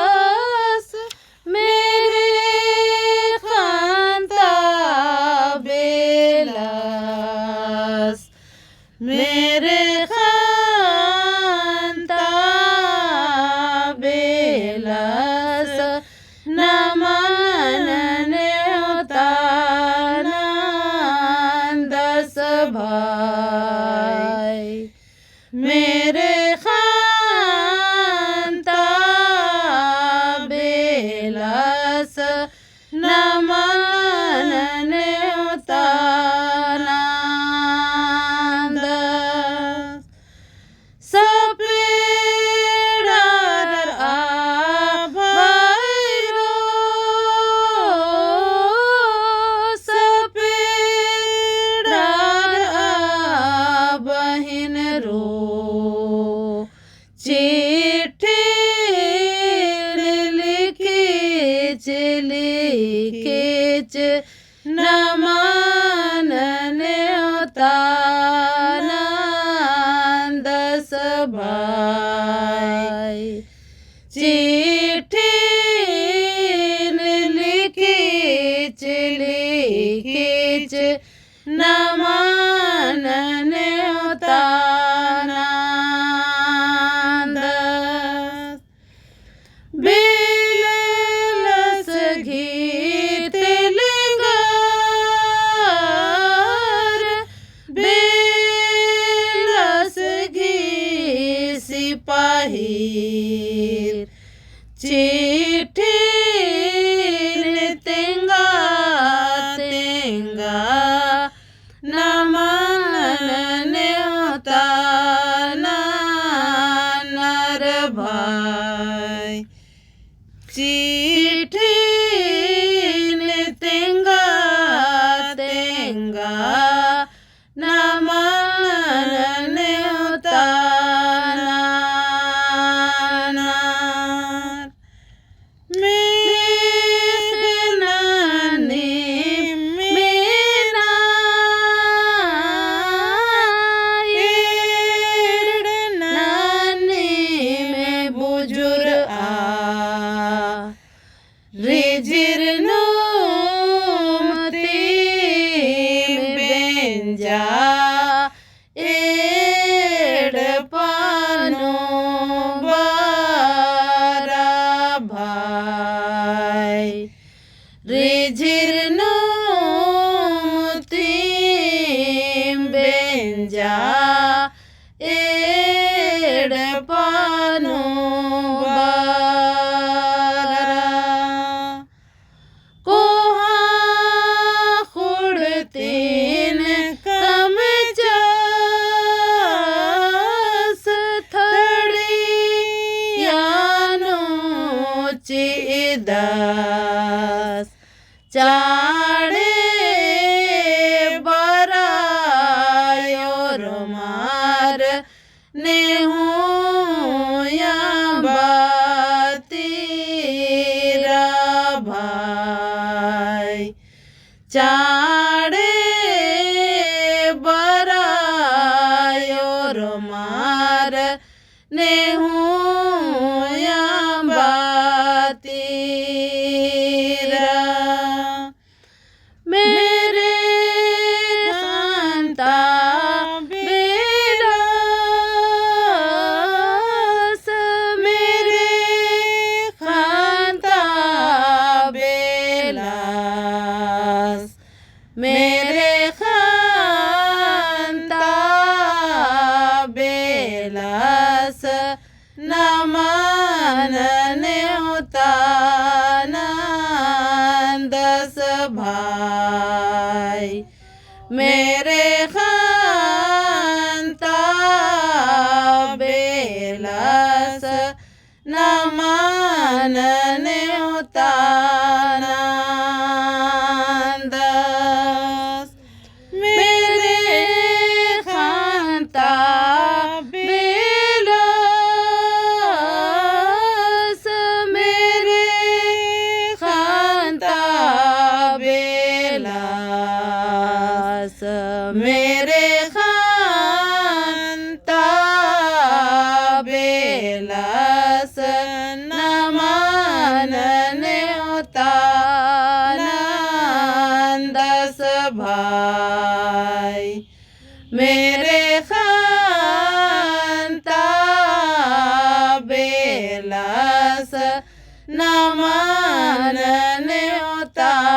बेलस मेरे खांता बेलस मेरे खांता बेलस नमन न्योता नंदस भाई मेरे खांता बेलस नमन न्योता नंदस सपेड़र आभैरो सपेड़र आबहिन रो चिट्ठी लिखिच नमन न्योता नंदस भाई चिट्ठी लिखिच नमन न्योता नंदस बेलस गीत लिंगार बेलस गी सिपाही चिट्ठी तेंगा तेंगा नमन न्योता नर भाई चिट्ठी तेंगा तेंगा नमन न्योता एड़पानो बारा भाई रिझिरनो तीम बेंजा एड़पानो बारा कोहा खुड़तीन चिदस चाड़े बरायोर मार नेहुया बातीरा भाई चाड़े बरायोर मार नेहुया तेरा मेरे खांता बेलस मेरे खांता बेलस मेरे खांता बेलस नमन न्योता नंदस भाई मेरे खांता बेलस नमन न्योता नंदस मेरे खांता मेरे खांता न्योता